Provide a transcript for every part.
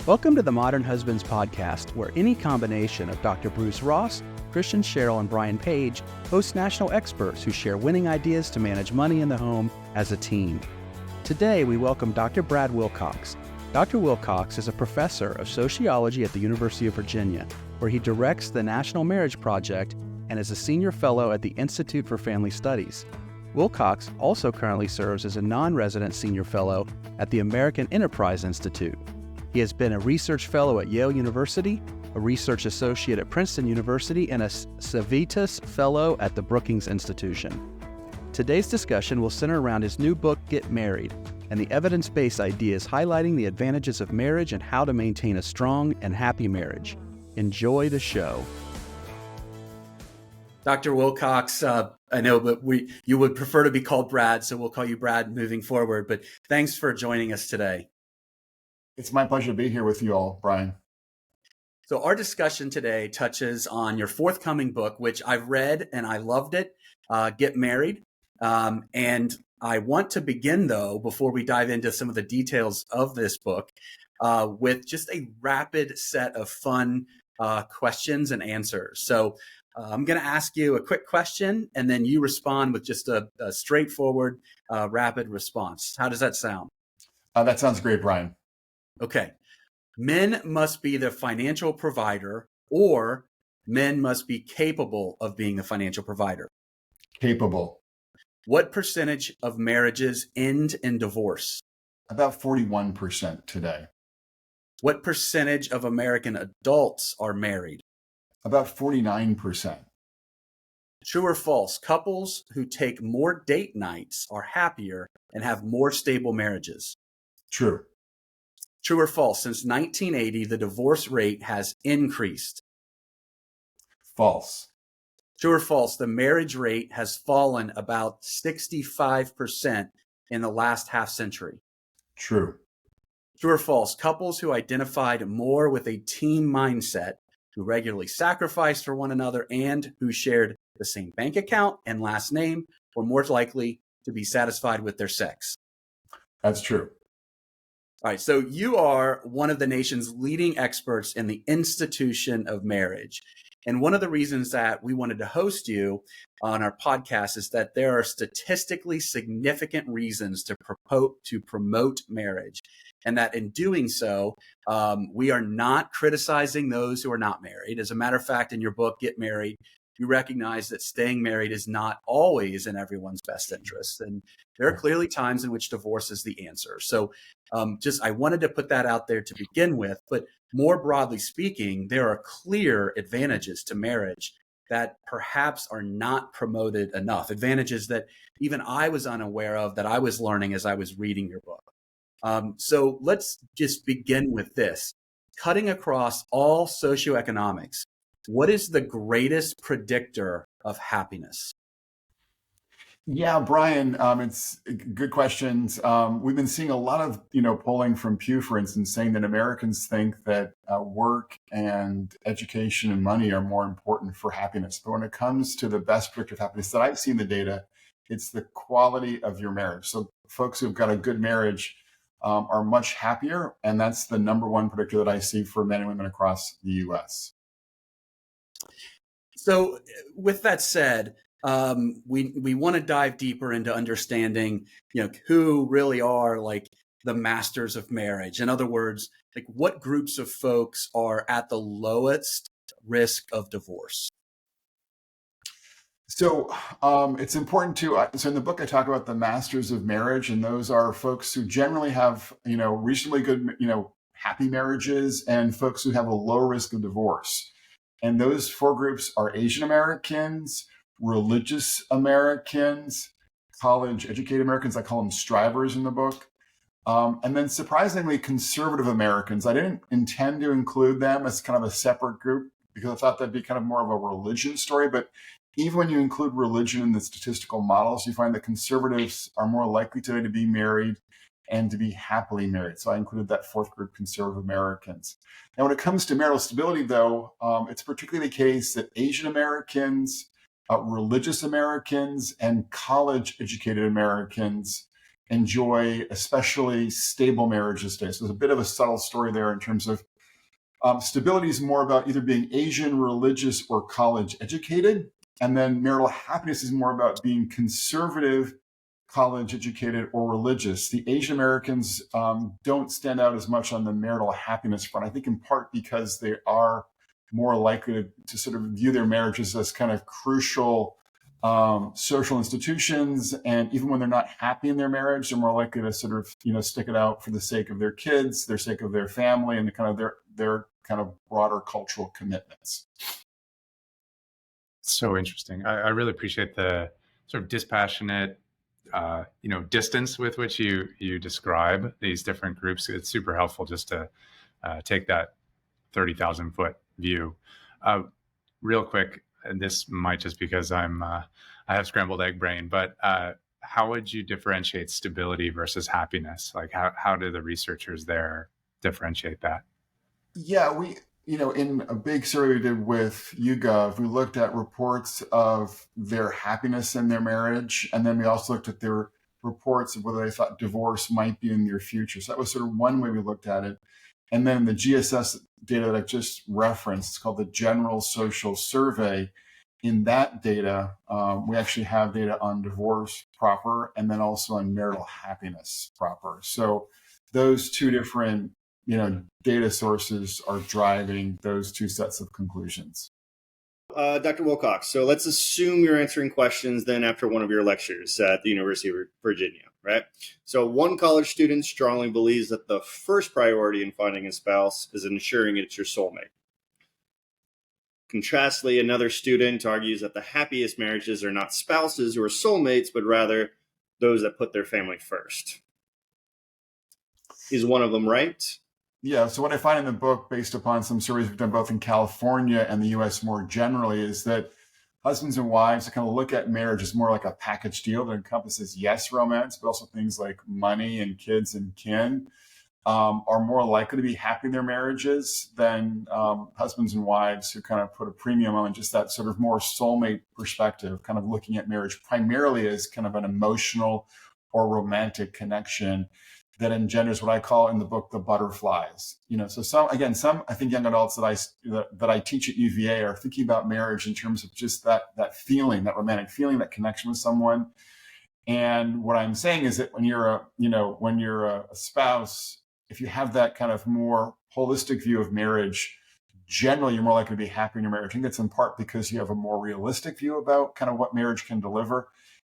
Welcome to the Modern Husbands podcast, where any combination of Dr. Bruce Ross, Christian Sherrill, and Brian Page host national experts who share winning ideas to manage money in the home as a team. Today, we welcome Dr. Brad Wilcox. Dr. Wilcox is a professor of sociology at the University of Virginia, where he directs the National Marriage Project and is a senior fellow at the Institute for Family Studies. Wilcox also currently serves as a non-resident senior fellow at the American Enterprise Institute. He has been a research fellow at Yale University, a research associate at Princeton University, and a Civitas fellow at the Brookings Institution. Today's discussion will center around his new book, Get Married, and the evidence-based ideas highlighting the advantages of marriage and how to maintain a strong and happy marriage. Enjoy the show. Dr. Wilcox, I know, but you would prefer to be called Brad, so we'll call you Brad moving forward. But thanks for joining us today. It's my pleasure to be here with you all, Brian. So our discussion today touches on your forthcoming book, which I've read and I loved it, Get Married. And I want to begin, though, before we dive into some of the details of this book, with just a rapid set of fun questions and answers. So I'm going to ask you a quick question, and then you respond with just a straightforward, rapid response. How does that sound? That sounds great, Brian. Okay. Men must be the financial provider, or men must be capable of being the financial provider? Capable. What percentage of marriages end in divorce? About 41% today. What percentage of American adults are married? About 49%. True or false? Couples who take more date nights are happier and have more stable marriages. True. True or false? Since 1980, the divorce rate has increased. False. True or false? The marriage rate has fallen about 65% in the last half century. True. True or false? Couples who identified more with a team mindset, who regularly sacrificed for one another, and who shared the same bank account and last name were more likely to be satisfied with their sex. That's true. All right, so you are one of the nation's leading experts in the institution of marriage. And one of the reasons that we wanted to host you on our podcast is that there are statistically significant reasons to promote marriage. And that in doing so, we are not criticizing those who are not married. As a matter of fact, in your book, Get Married, you recognize that staying married is not always in everyone's best interest. And there are clearly times in which divorce is the answer. So I wanted to put that out there to begin with. But more broadly speaking, there are clear advantages to marriage that perhaps are not promoted enough. Advantages that even I was unaware of, that I was learning as I was reading your book. So let's just begin with this. Cutting across all socioeconomics, what is the greatest predictor of happiness? Yeah, Brian, it's good questions. We've been seeing a lot of, polling from Pew, for instance, saying that Americans think that work and education and money are more important for happiness. But when it comes to the best predictor of happiness that I've seen the data, it's the quality of your marriage. So folks who've got a good marriage are much happier. And that's the number one predictor that I see for men and women across the U.S. So with that said, we want to dive deeper into understanding, who really are like the masters of marriage. In other words, like what groups of folks are at the lowest risk of divorce? So it's important so in the book, I talk about the masters of marriage, and those are folks who generally have, reasonably good, happy marriages, and folks who have a low risk of divorce. And those four groups are Asian Americans, religious Americans, college educated Americans. I call them strivers in the book. And then surprisingly, conservative Americans. I didn't intend to include them as kind of a separate group because I thought that'd be kind of more of a religion story. But even when you include religion in the statistical models, you find that conservatives are more likely today to be married and to be happily married. So I included that fourth group, conservative Americans. Now, when it comes to marital stability, though, it's particularly the case that Asian Americans, religious Americans, and college educated Americans enjoy especially stable marriages today. So there's a bit of a subtle story there in terms of stability is more about either being Asian, religious, or college educated. And then marital happiness is more about being conservative, college educated, or religious. The Asian Americans don't stand out as much on the marital happiness front, I think in part because they are more likely to sort of view their marriages as kind of crucial social institutions. And even when they're not happy in their marriage, they're more likely to sort of, stick it out for the sake of their kids, their sake of their family, and the kind of their kind of broader cultural commitments. So interesting. I really appreciate the sort of dispassionate, distance with which you describe these different groups. It's super helpful just to take that 30,000 foot view. Real quick, and this might just because I have scrambled egg brain, but how would you differentiate stability versus happiness? Like how do the researchers there differentiate that? Yeah, in a big survey we did with YouGov, we looked at reports of their happiness in their marriage. And then we also looked at their reports of whether they thought divorce might be in their future. So that was sort of one way we looked at it. And then the GSS data that I just referenced, it's called the General Social Survey. In that data, we actually have data on divorce proper and then also on marital happiness proper. So those two different data sources are driving those two sets of conclusions. Dr. Wilcox, so let's assume you're answering questions then after one of your lectures at the University of Virginia, right? So one college student strongly believes that the first priority in finding a spouse is ensuring it's your soulmate. Contrastly, another student argues that the happiest marriages are not spouses who are soulmates, but rather those that put their family first. Is one of them right? Yeah, so what I find in the book, based upon some surveys we've done both in California and the US more generally, is that husbands and wives kind of look at marriage as more like a package deal that encompasses, yes, romance, but also things like money and kids and kin, are more likely to be happy in their marriages than husbands and wives who kind of put a premium on just that sort of more soulmate perspective, kind of looking at marriage primarily as kind of an emotional or romantic connection that engenders what I call in the book the butterflies. So some I think young adults that I teach at UVA are thinking about marriage in terms of just that feeling, that romantic feeling, that connection with someone. And what I'm saying is that when you're a spouse, if you have that kind of more holistic view of marriage, generally you're more likely to be happy in your marriage. I think that's in part because you have a more realistic view about kind of what marriage can deliver.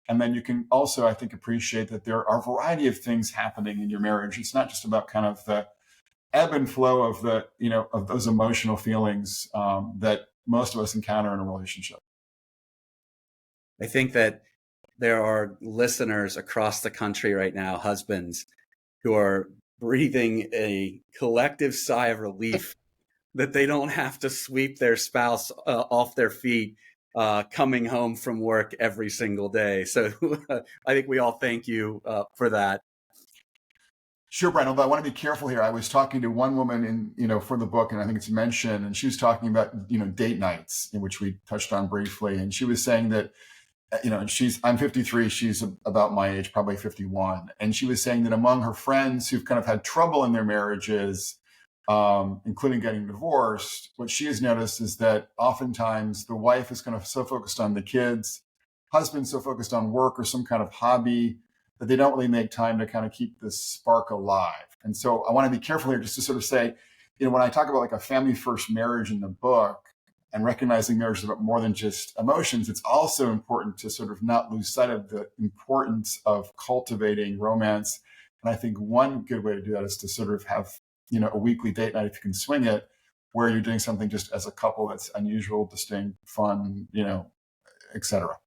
And then you can also, I think, appreciate that there are a variety of things happening in your marriage. It's not just about kind of the ebb and flow of of those emotional feelings that most of us encounter in a relationship. I think that there are listeners across the country right now, husbands, who are breathing a collective sigh of relief that they don't have to sweep their spouse off their feet coming home from work every single day. So I think we all thank you for that. Sure, Brian, although I want to be careful here. I was talking to one woman for the book, and I think it's mentioned, and she was talking about, date nights, in which we touched on briefly. And she was saying that, I'm 53, she's about my age, probably 51. And she was saying that among her friends who've kind of had trouble in their marriages, including getting divorced, what she has noticed is that oftentimes the wife is kind of so focused on the kids, husband so focused on work or some kind of hobby, that they don't really make time to kind of keep this spark alive. And so I want to be careful here just to sort of say, when I talk about like a family first marriage in the book and recognizing marriage is about more than just emotions, it's also important to sort of not lose sight of the importance of cultivating romance. And I think one good way to do that is to sort of have a weekly date night, if you can swing it, where you're doing something just as a couple that's unusual, distinct, fun, et cetera.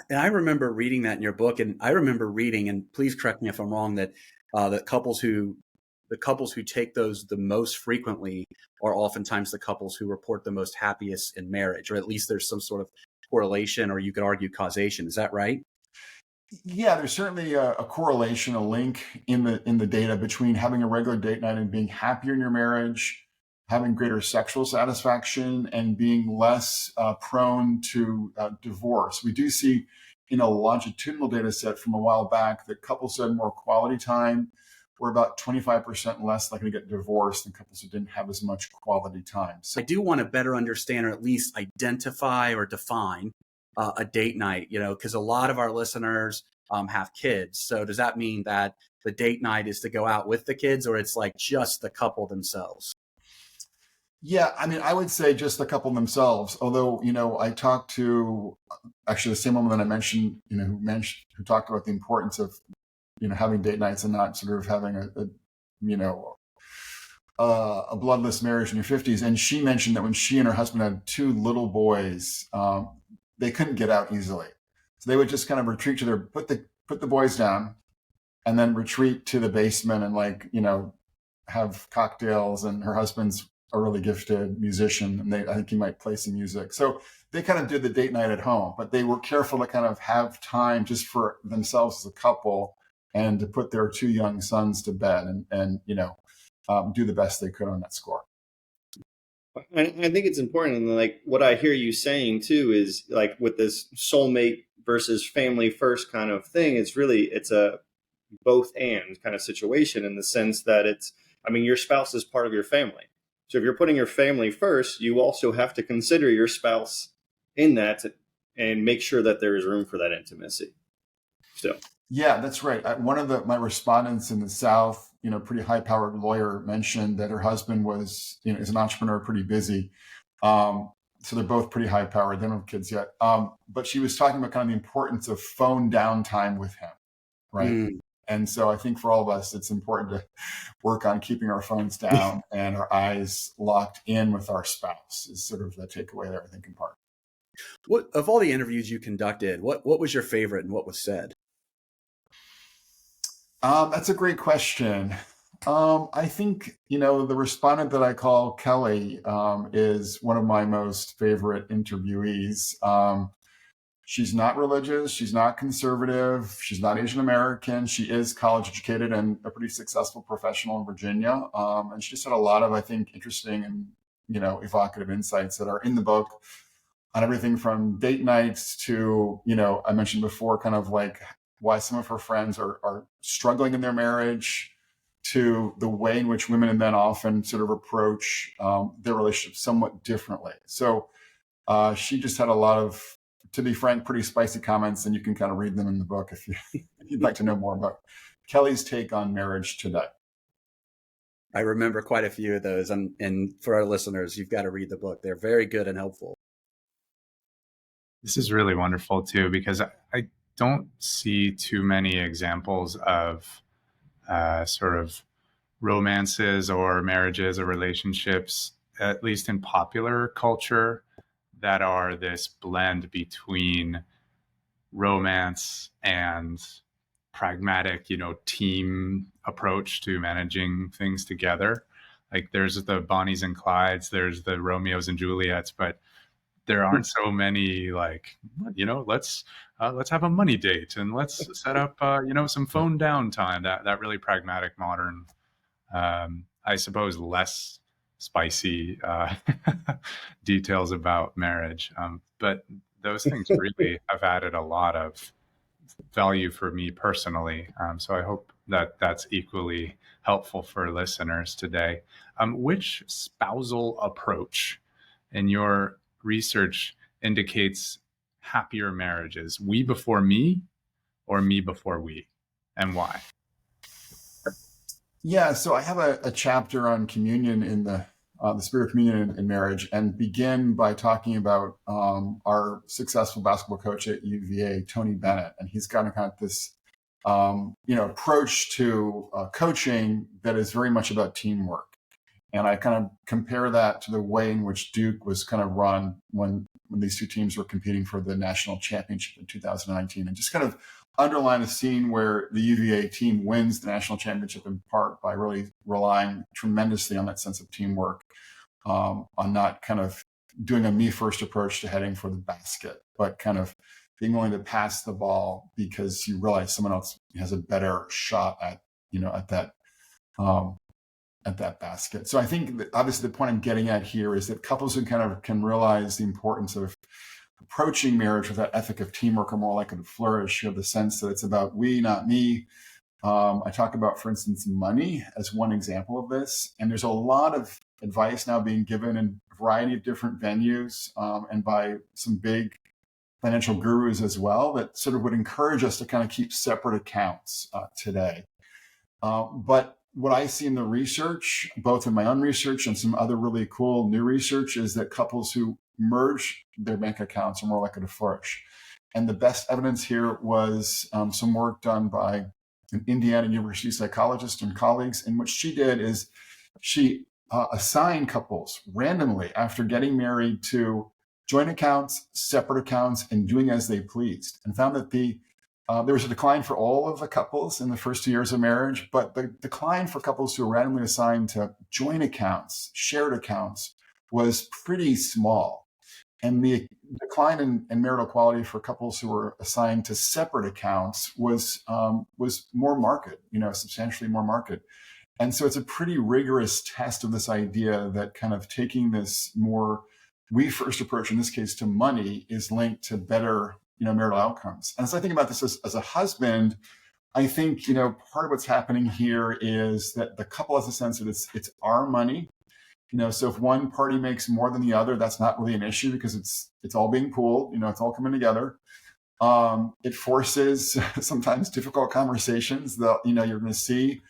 And I remember reading that in your book, and I remember reading, and please correct me if I'm wrong, that the couples who take those the most frequently are oftentimes the couples who report the most happiest in marriage, or at least there's some sort of correlation, or you could argue causation. Is that right? Yeah, there's certainly a correlation, a link in the data between having a regular date night and being happier in your marriage, having greater sexual satisfaction, and being less prone to divorce. We do see longitudinal data set from a while back that couples who had more quality time were about 25% less likely to get divorced than couples who didn't have as much quality time. So I do want to better understand, or at least identify or define a date night, because a lot of our listeners have kids. So does that mean that the date night is to go out with the kids, or it's like just the couple themselves? Yeah, I mean, I would say just the couple themselves. Although, I talked to actually the same woman that I mentioned, who talked about the importance of, having date nights and not sort of having a bloodless marriage in your 50s. And she mentioned that when she and her husband had two little boys, they couldn't get out easily. So they would just kind of retreat to put the boys down and then retreat to the basement and have cocktails. And her husband's a really gifted musician, and I think he might play some music. So they kind of did the date night at home, but they were careful to kind of have time just for themselves as a couple and to put their two young sons to bed and do the best they could on that score. I think it's important. And like what I hear you saying too is like with this soulmate versus family first kind of thing, it's a both and kind of situation in the sense that your spouse is part of your family. So if you're putting your family first, you also have to consider your spouse in that and make sure that there is room for that intimacy. So. Yeah, that's right. One of my respondents in the South, pretty high-powered lawyer, mentioned that her husband is an entrepreneur, pretty busy. So they're both pretty high-powered. They don't have kids yet. But she was talking about kind of the importance of phone downtime with him, right? Mm. And so I think for all of us, it's important to work on keeping our phones down and our eyes locked in with our spouse is sort of the takeaway there, I think, in part. What of all the interviews you conducted, what was your favorite and what was said? That's a great question. I think, the respondent that I call Kelly is one of my most favorite interviewees. She's not religious. She's not conservative. She's not Asian American. She is college educated and a pretty successful professional in Virginia. And she just had a lot of, I think, interesting and, evocative insights that are in the book on everything from date nights to, I mentioned before, kind of like why some of her friends are struggling in their marriage, to the way in which women and men often sort of approach their relationships somewhat differently. So she just had a lot of, to be frank, pretty spicy comments, and you can kind of read them in the book if you'd like to know more about Kelly's take on marriage today. I remember quite a few of those, and for our listeners, you've got to read the book. They're very good and helpful. This is really wonderful too, because I don't see too many examples of sort of romances or marriages or relationships, at least in popular culture, that are this blend between romance and pragmatic, team approach to managing things together. Like there's the Bonnies and Clydes, there's the Romeos and Juliets, but there aren't so many let's have a money date and let's set up, some phone downtime, that really pragmatic, modern, I suppose less spicy details about marriage. But those things really have added a lot of value for me personally. So I hope that that's equally helpful for listeners today. Which spousal approach in your research indicates happier marriages? We before me or me before we, and why? Yeah, so I have a chapter on communion in the spirit of communion in marriage, and begin by talking about our successful basketball coach at UVA, Tony Bennett, and he's got kind of this approach to coaching that is very much about teamwork. And I kind of compare that to the way in which Duke was kind of run when these two teams were competing for the national championship in 2019, and just kind of underline a scene where the UVA team wins the national championship in part by really relying tremendously on that sense of teamwork, on not kind of doing a me first approach to heading for the basket, but kind of being willing to pass the ball because you realize someone else has a better shot at that basket. So I think that obviously the point I'm getting at here is that couples who kind of can realize the importance of approaching marriage with that ethic of teamwork are more likely to flourish. You have the sense that it's about we, not me. I talk about, for instance, money as one example of this. And there's a lot of advice now being given in a variety of different venues and by some big financial gurus as well that sort of would encourage us to kind of keep separate accounts today. But what I see in the research, both in my own research and some other really cool new research, is that couples who merge their bank accounts are more likely to flourish. And the best evidence here was some work done by an Indiana University psychologist and colleagues. And what she did is she assigned couples randomly after getting married to joint accounts, separate accounts, and doing as they pleased, and found that there was a decline for all of the couples in the first 2 years of marriage, but the decline for couples who were randomly assigned to joint accounts, shared accounts, was pretty small. And the decline in marital quality for couples who were assigned to separate accounts was more marked, substantially more marked. And so it's a pretty rigorous test of this idea that kind of taking this more we first approach, in this case, to money is linked to better, marital outcomes. And as I think about this as a husband, I think, part of what's happening here is that the couple has a sense that it's our money. So if one party makes more than the other, that's not really an issue because it's all being pooled, it's all coming together. It forces sometimes difficult conversations that, you're going to see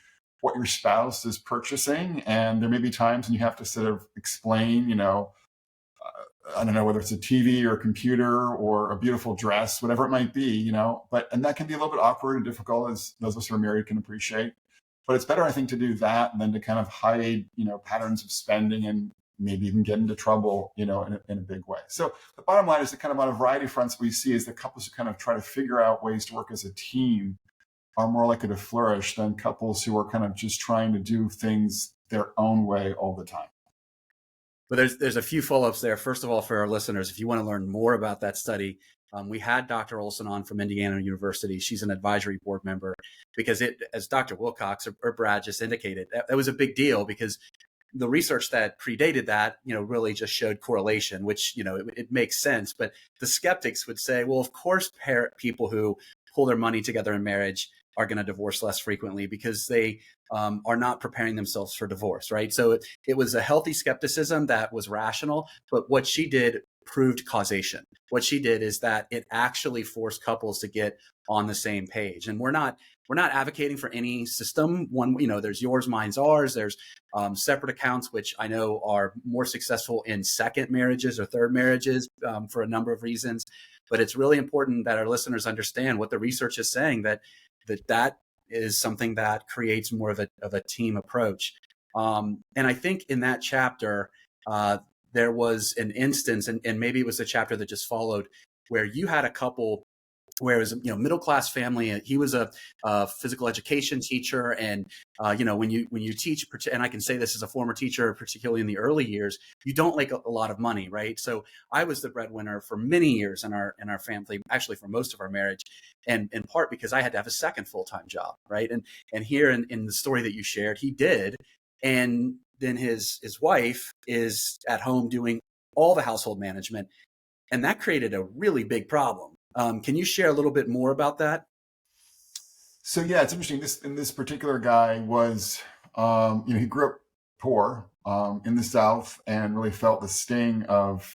what your spouse is purchasing. And there may be times when you have to sort of explain, I don't know whether it's a TV or a computer or a beautiful dress, whatever it might be, and that can be a little bit awkward and difficult, as those of us who are married can appreciate. But it's better, I think, to do that than to kind of hide, patterns of spending and maybe even get into trouble, in a big way. So the bottom line is that kind of on a variety of fronts we see is that couples who kind of try to figure out ways to work as a team are more likely to flourish than couples who are kind of just trying to do things their own way all the time. But there's a few follow-ups there. First of all, for our listeners, if you want to learn more about that study, we had Dr. Olson on from Indiana University. She's an advisory board member because as Dr. Wilcox or Brad just indicated, that was a big deal because the research that predated that, really just showed correlation, which, it makes sense. But the skeptics would say, well, of course, people who pull their money together in marriage are going to divorce less frequently because they are not preparing themselves for divorce, right? So it was a healthy skepticism that was rational, but what she did proved causation. What she did is that it actually forced couples to get on the same page. And we're not advocating for any system. One, there's yours, mine's ours. There's separate accounts, which I know are more successful in second marriages or third marriages for a number of reasons. But it's really important that our listeners understand what the research is saying, that is something that creates more of a team approach. And I think in that chapter, there was an instance, and maybe it was the chapter that just followed, where you had a couple where it was, middle-class family. He was a physical education teacher. And, when you teach, and I can say this as a former teacher, particularly in the early years, you don't make a lot of money, right? So I was the breadwinner for many years in our family, actually for most of our marriage, and in part because I had to have a second full-time job, right? And here in the story that you shared, he did. And then his wife is at home doing all the household management. And that created a really big problem. Can you share a little bit more about that? So yeah, it's interesting. This particular guy was, he grew up poor in the South and really felt the sting of,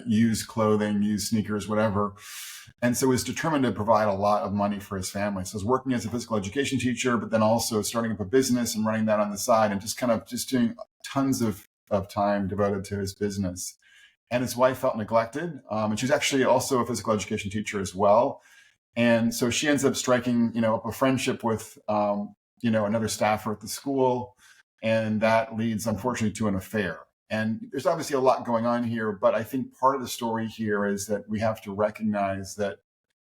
used clothing, used sneakers, whatever. And so was determined to provide a lot of money for his family. So was working as a physical education teacher, but then also starting up a business and running that on the side and just doing tons of time devoted to his business. And his wife felt neglected. And she was actually also a physical education teacher as well. And so she ends up striking, up a friendship with, another staffer at the school. And that leads, unfortunately, to an affair. And there's obviously a lot going on here, but I think part of the story here is that we have to recognize that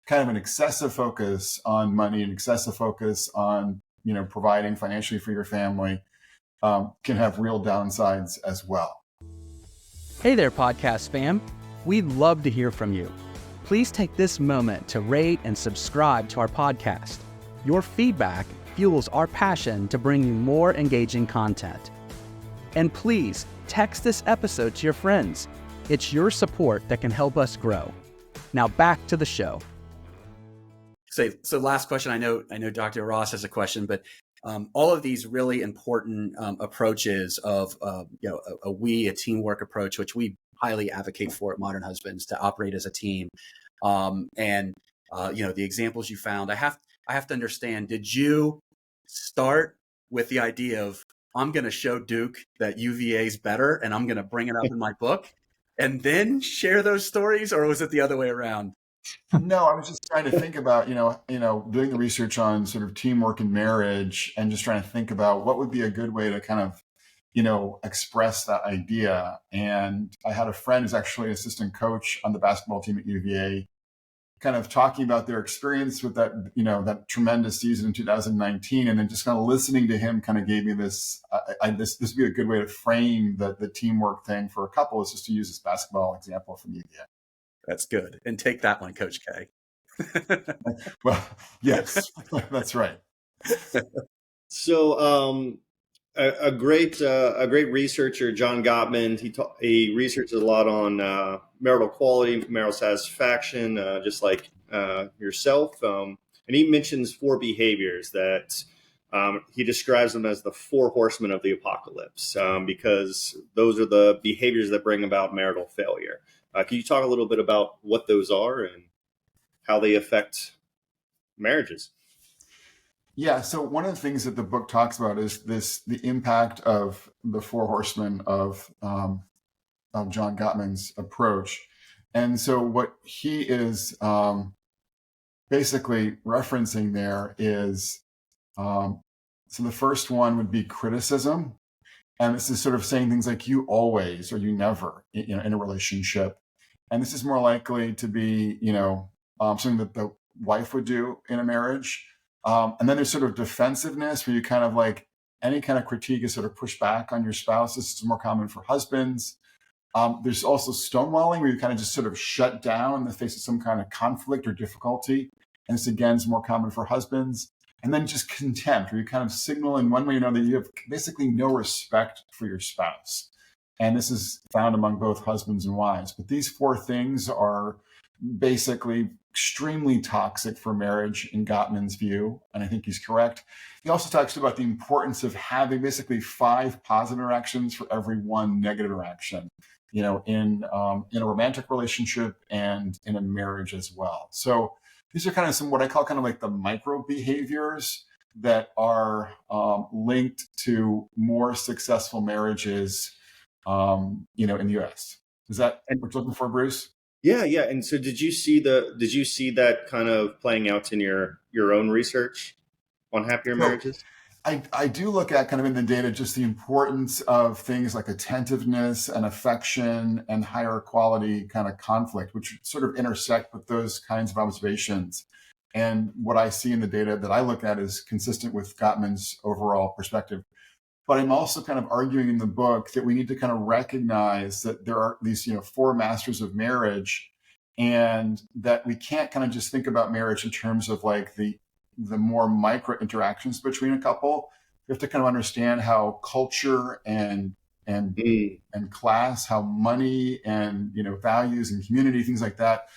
kind of an excessive focus on money and excessive focus on, providing financially for your family can have real downsides as well. Hey there, podcast fam. We'd love to hear from you. Please take this moment to rate and subscribe to our podcast. Your feedback fuels our passion to bring you more engaging content. And please text this episode to your friends. It's your support that can help us grow. Now back to the show. So last question. I know Dr. Ross has a question, but all of these really important approaches of a teamwork approach, which we highly advocate for at Modern Husbands, to operate as a team. The examples you found, I have to understand, did you start with the idea of, I'm going to show Duke that UVA is better and I'm going to bring it up in my book and then share those stories, or was it the other way around? No, I was just trying to think about, doing the research on sort of teamwork in marriage and just trying to think about what would be a good way to kind of, express that idea. And I had a friend who's actually an assistant coach on the basketball team at UVA, kind of talking about their experience with that, that tremendous season in 2019. And then just kind of listening to him kind of gave me this would be a good way to frame the teamwork thing for a couple, is just to use this basketball example from UVA. That's good. And take that one, Coach K. Well, yes, that's right. So a great researcher, John Gottman, he researches a lot on marital quality, marital satisfaction, just like yourself. And he mentions 4 behaviors that he describes them as the 4 horsemen of the apocalypse, because those are the behaviors that bring about marital failure. Can you talk a little bit about what those are and how they affect marriages? Yeah. So one of the things that the book talks about is the impact of the 4 horsemen of John Gottman's approach. And so what he is basically referencing there is, so the first one would be criticism. And this is sort of saying things like you always or you never, in a relationship. And this is more likely to be, something that the wife would do in a marriage. And then there's sort of defensiveness, where you kind of like any kind of critique is sort of push back on your spouse. This is more common for husbands. There's also stonewalling, where you kind of just sort of shut down in the face of some kind of conflict or difficulty. And this again is more common for husbands. And then just contempt, where you kind of signal in one way or another that you have basically no respect for your spouse. And this is found among both husbands and wives. But these 4 things are basically extremely toxic for marriage in Gottman's view. And I think he's correct. He also talks about the importance of having basically 5 positive interactions for every 1 negative interaction, in a romantic relationship and in a marriage as well. So these are kind of some what I call kind of like the micro behaviors that are linked to more successful marriages, in the U.S. Is that what you're looking for, Bruce? Yeah. And so did you see that kind of playing out in your own research on happier marriages? I do look at kind of in the data just the importance of things like attentiveness and affection and higher quality kind of conflict, which sort of intersect with those kinds of observations. And what I see in the data that I look at is consistent with Gottman's overall perspective. But I'm also kind of arguing in the book that we need to kind of recognize that there are these, 4 masters of marriage, and that we can't kind of just think about marriage in terms of like the more micro interactions between a couple. We have to kind of understand how culture and class, how money and, values and community, things like that,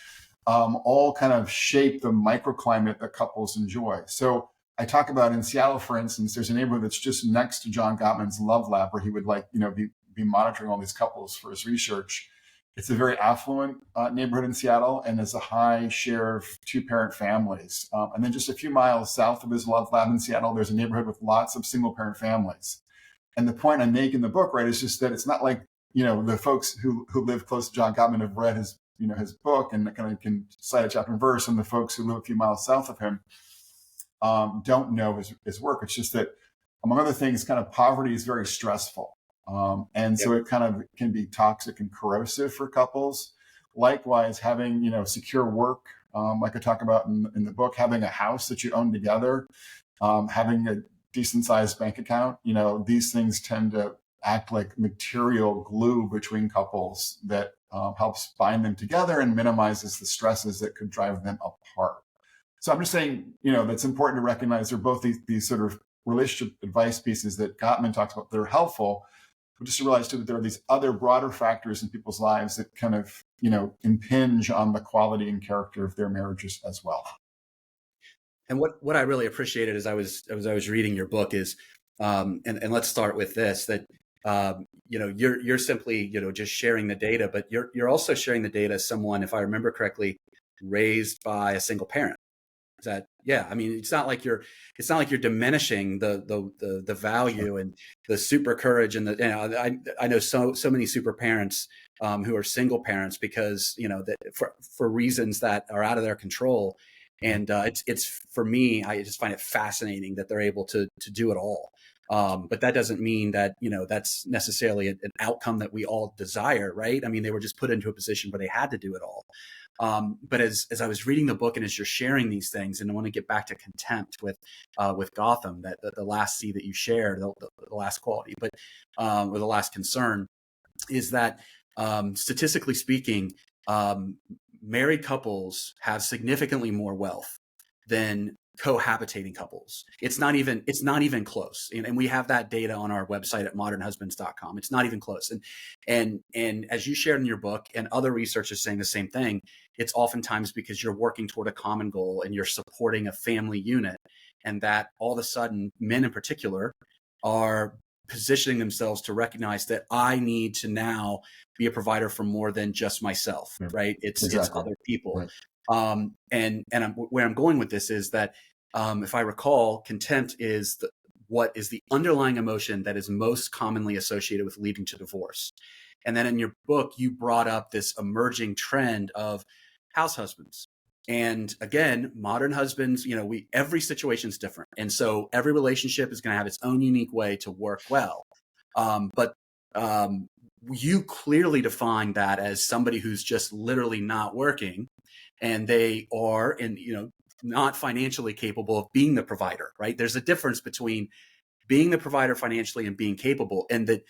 all kind of shape the microclimate that couples enjoy. So I talk about in Seattle, for instance, there's a neighborhood that's just next to John Gottman's Love Lab, where he would be monitoring all these couples for his research. It's a very affluent neighborhood in Seattle, and there's a high share of 2-parent families. And then just a few miles south of his Love Lab in Seattle, there's a neighborhood with lots of single-parent families. And the point I make in the book, right, is just that it's not like, the folks who live close to John Gottman have read his book and kind of can cite a chapter and verse, and the folks who live a few miles south of him don't know his work. It's just that, among other things, kind of poverty is very stressful. So it kind of can be toxic and corrosive for couples. Likewise, having, secure work, like I talk about in the book, having a house that you own together, having a decent sized bank account, these things tend to act like material glue between couples that helps bind them together and minimizes the stresses that could drive them apart. So I'm just saying, that's important to recognize they're both these sort of relationship advice pieces that Gottman talks about that are helpful. but just to realize too that there are these other broader factors in people's lives that kind of, impinge on the quality and character of their marriages as well. And what I really appreciated as I was reading your book is, and let's start with this, that you're simply just sharing the data, but you're also sharing the data as someone, if I remember correctly, raised by a single parent. Is that, yeah? I mean, it's not like you're diminishing the value and the super courage and I know so many super parents who are single parents because that for reasons that are out of their control. And it's for me, I just find it fascinating that they're able to do it all. But that doesn't mean that, that's necessarily an outcome that we all desire, right? I mean, they were just put into a position where they had to do it all. But as I was reading the book and as you're sharing these things, and I want to get back to contempt with Gotham, that the last C that you shared, the last quality, but or the last concern, is that statistically speaking, married couples have significantly more wealth than cohabitating couples. It's not even close. And we have that data on our website at modernhusbands.com. It's not even close. And as you shared in your book, and other researchers saying the same thing, it's oftentimes because you're working toward a common goal and you're supporting a family unit, and that all of a sudden men in particular are positioning themselves to recognize that I need to now be a provider for more than just myself, right? It's other people. Right. Where I'm going with this is that if I recall, contempt is what is the underlying emotion that is most commonly associated with leading to divorce. And then in your book, you brought up this emerging trend of house husbands. And again, modern husbands, every situation is different. And so every relationship is going to have its own unique way to work well. But you clearly define that as somebody who's just literally not working, and they are, not financially capable of being the provider, right? There's a difference between being the provider financially and being capable. And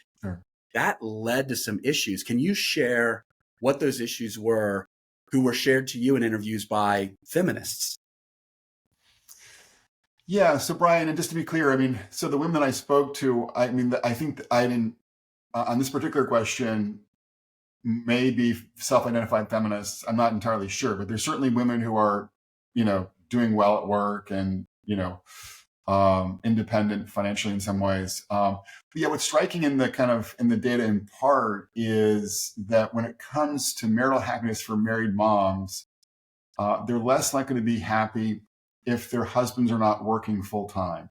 that led to some issues. Can you share what those issues were, who were shared to you in interviews by feminists? Yeah. So Brian, and just to be clear, so the women that I spoke to, I think that I didn't, on this particular question, may be self-identified feminists. I'm not entirely sure, but there's certainly women who are, doing well at work and, independent financially in some ways. But yeah, what's striking in the data in part is that when it comes to marital happiness for married moms, they're less likely to be happy if their husbands are not working full time.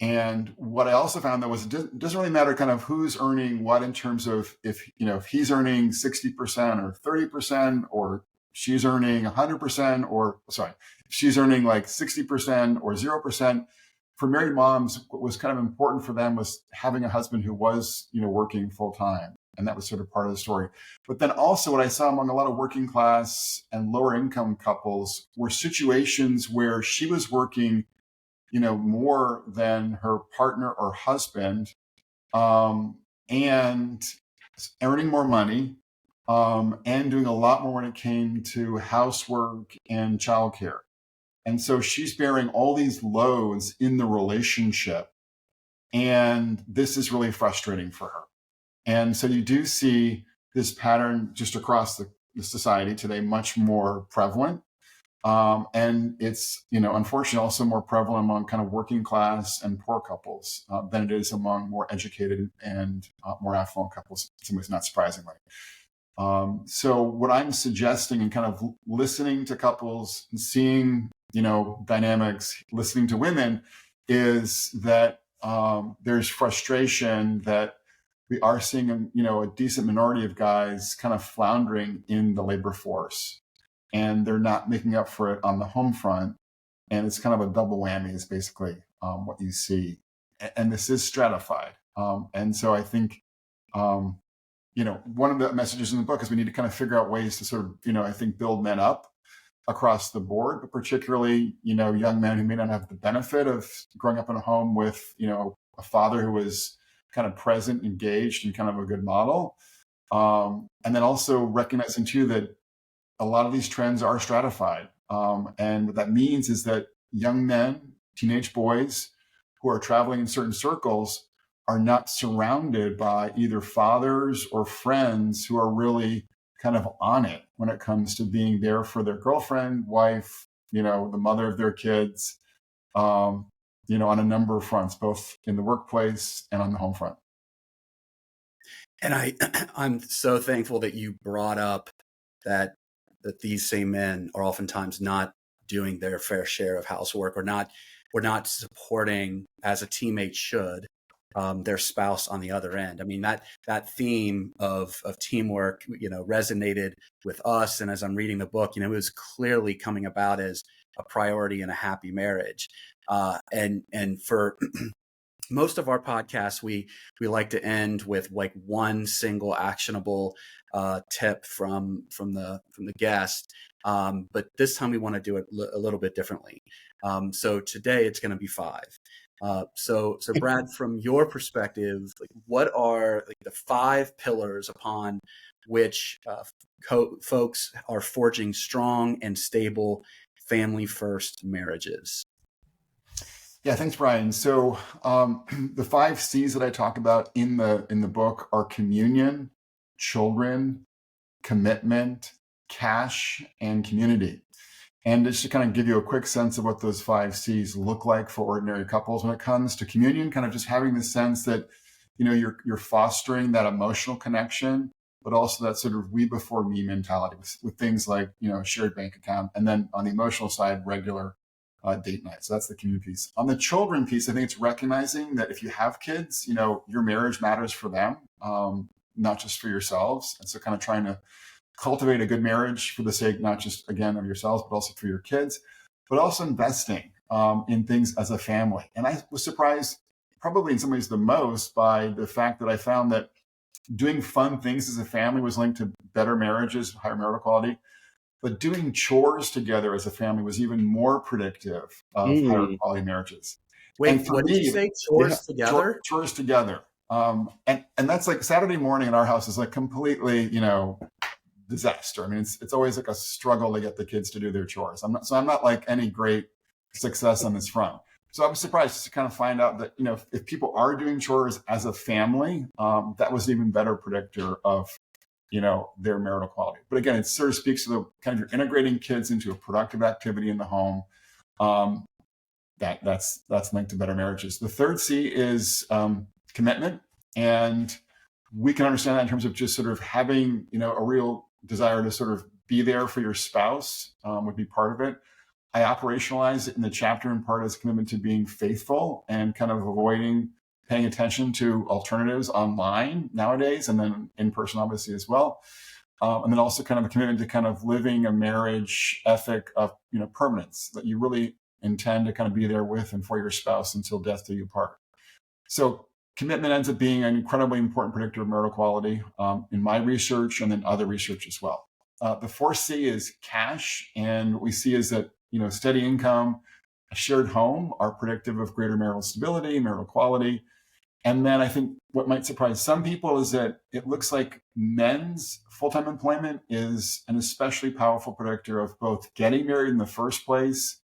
And what I also found that was it doesn't really matter kind of who's earning what in terms of if he's earning 60% or 30% or she's earning 100% or she's earning like 60% or 0%. For married moms, what was kind of important for them was having a husband who was, working full time. And that was sort of part of the story. But then also what I saw among a lot of working class and lower income couples were situations where she was working more than her partner or husband, and earning more money, and doing a lot more when it came to housework and childcare. And so she's bearing all these loads in the relationship. And this is really frustrating for her. And so you do see this pattern just across the society today, much more prevalent. And it's, unfortunately also more prevalent among kind of working class and poor couples than it is among more educated and more affluent couples, in some ways, not surprisingly. So what I'm suggesting and kind of listening to couples and seeing, dynamics, listening to women, is that there's frustration that we are seeing, a decent minority of guys kind of floundering in the labor force. And they're not making up for it on the home front. And it's kind of a double whammy is basically what you see. And this is stratified. And so I think, one of the messages in the book is we need to kind of figure out ways to sort of, I think build men up across the board, but particularly, young men who may not have the benefit of growing up in a home with, a father who was kind of present, engaged, and kind of a good model. And then also recognizing too that a lot of these trends are stratified. And what that means is that young men, teenage boys who are traveling in certain circles are not surrounded by either fathers or friends who are really kind of on it when it comes to being there for their girlfriend, wife, the mother of their kids, on a number of fronts, both in the workplace and on the home front. And I'm so thankful that you brought up that these same men are oftentimes not doing their fair share of housework, or not supporting, as a teammate should, their spouse on the other end. I mean, that theme of teamwork, resonated with us. And as I'm reading the book, it was clearly coming about as a priority in a happy marriage. And for most of our podcasts, we like to end with like one single actionable tip from the guest. But this time we want to do it a little bit differently. So today it's going to be 5. So Brad, from your perspective, like, what are the 5 pillars upon which folks are forging strong and stable family first marriages? Yeah, thanks, Brian. So the 5 C's that I talk about in the book are communion, children, commitment, cash, and community. And just to kind of give you a quick sense of what those 5 C's look like for ordinary couples when it comes to communion, kind of just having the sense that, you're fostering that emotional connection, but also that sort of we before me mentality with things like, shared bank account. And then on the emotional side, regular date night. So that's the community piece. On the children piece, I think it's recognizing that if you have kids, your marriage matters for them, not just for yourselves. And so kind of trying to cultivate a good marriage for the sake, not just, again, of yourselves, but also for your kids, but also investing in things as a family. And I was surprised, probably in some ways the most, by the fact that I found that doing fun things as a family was linked to better marriages, higher marital quality. But doing chores together as a family was even more predictive of higher quality marriages. Wait, what did you say? Chores together? Chores together. And that's like Saturday morning in our house is like completely, disaster. I mean, it's always like a struggle to get the kids to do their chores. I'm not like any great success on this front. So I was surprised to kind of find out that, if people are doing chores as a family, that was an even better predictor of their marital quality. But again, it sort of speaks to the kind of you're integrating kids into a productive activity in the home. That's linked to better marriages. The 3rd C is commitment. And we can understand that in terms of just sort of having, a real desire to sort of be there for your spouse would be part of it. I operationalize it in the chapter in part as commitment to being faithful and kind of avoiding paying attention to alternatives online nowadays, and then in person, obviously, as well. And then also kind of a commitment to kind of living a marriage ethic of, permanence, that you really intend to kind of be there with and for your spouse until death do you part. So commitment ends up being an incredibly important predictor of marital quality in my research and then other research as well. The 4th C is cash. And what we see is that, steady income, a shared home are predictive of greater marital stability, marital quality. And then I think what might surprise some people is that it looks like men's full-time employment is an especially powerful predictor of both getting married in the first place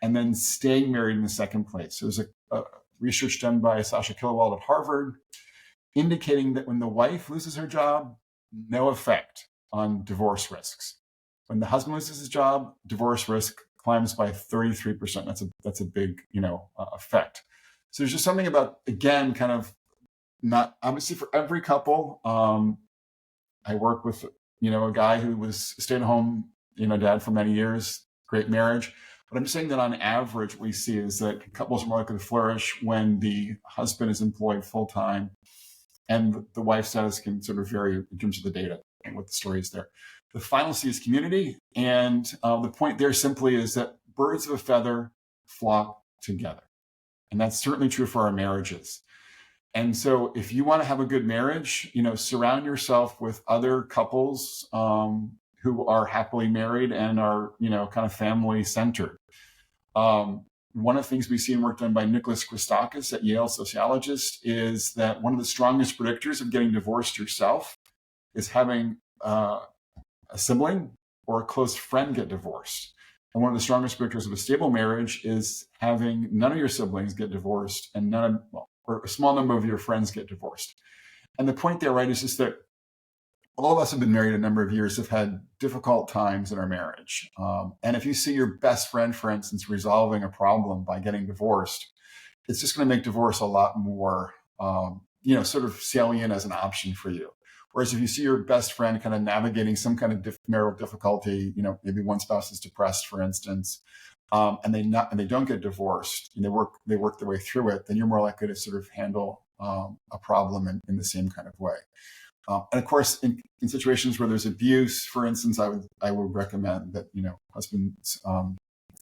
and then staying married in the second place. So there's a research done by Sasha Killewald at Harvard indicating that when the wife loses her job, no effect on divorce risks. When the husband loses his job, divorce risk climbs by 33%. That's a big, effect. So there's just something about, again, kind of not obviously for every couple. I work with, a guy who was a stay-at-home, dad for many years, great marriage. But I'm just saying that on average, what we see is that couples are more likely to flourish when the husband is employed full-time, and the wife's status can sort of vary in terms of the data and what the story is there. The final C is community. And the point there simply is that birds of a feather flock together. And that's certainly true for our marriages. And so if you want to have a good marriage, surround yourself with other couples who are happily married and are, kind of family centered. One of the things we see in work done by Nicholas Christakis at Yale, sociologist, is that one of the strongest predictors of getting divorced yourself is having a sibling or a close friend get divorced. And one of the strongest predictors of a stable marriage is having none of your siblings get divorced and or a small number of your friends get divorced. And the point there, right, is just that all of us have been married a number of years, have had difficult times in our marriage. And if you see your best friend, for instance, resolving a problem by getting divorced, it's just going to make divorce a lot more, sort of salient as an option for you. Whereas if you see your best friend kind of navigating some kind of marital difficulty, maybe one spouse is depressed, for instance, and they don't get divorced, and they work their way through it, then you're more likely to sort of handle a problem in the same kind of way. And of course, in situations where there's abuse, for instance, I would recommend that husbands,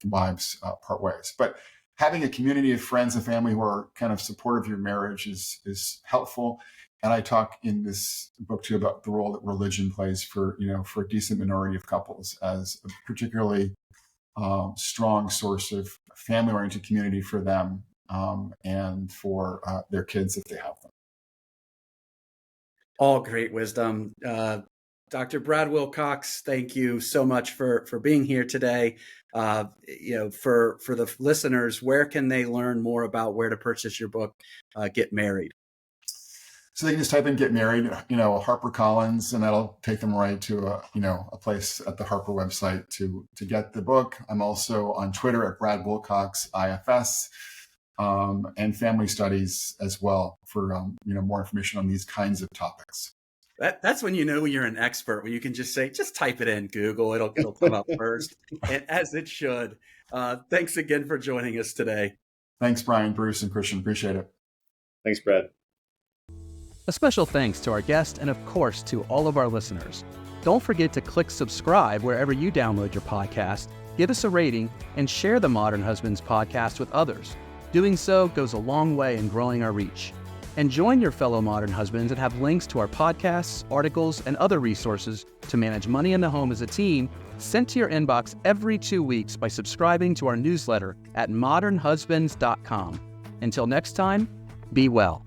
wives part ways. But having a community of friends and family who are kind of supportive of your marriage is helpful. And I talk in this book too about the role that religion plays for a decent minority of couples as a particularly strong source of family-oriented community for them and for their kids if they have them. All great wisdom. Dr. Brad Wilcox, thank you so much for being here today. For the listeners, where can they learn more about where to purchase your book, Get Married? So they can just type in "Get Married," HarperCollins, and that'll take them right to a place at the Harper website to get the book. I'm also on Twitter at Brad Wilcox IFS, and Family Studies as well for more information on these kinds of topics. That's when you know you're an expert, when you can just say, just type it in Google, it'll come up first, and as it should. Thanks again for joining us today. Thanks, Brian, Bruce, and Christian. Appreciate it. Thanks, Brad. A special thanks to our guest and, of course, to all of our listeners. Don't forget to click subscribe wherever you download your podcast, give us a rating, and share the Modern Husbands podcast with others. Doing so goes a long way in growing our reach. And join your fellow modern husbands and have links to our podcasts, articles, and other resources to manage money in the home as a team sent to your inbox every 2 weeks by subscribing to our newsletter at modernhusbands.com. Until next time, be well.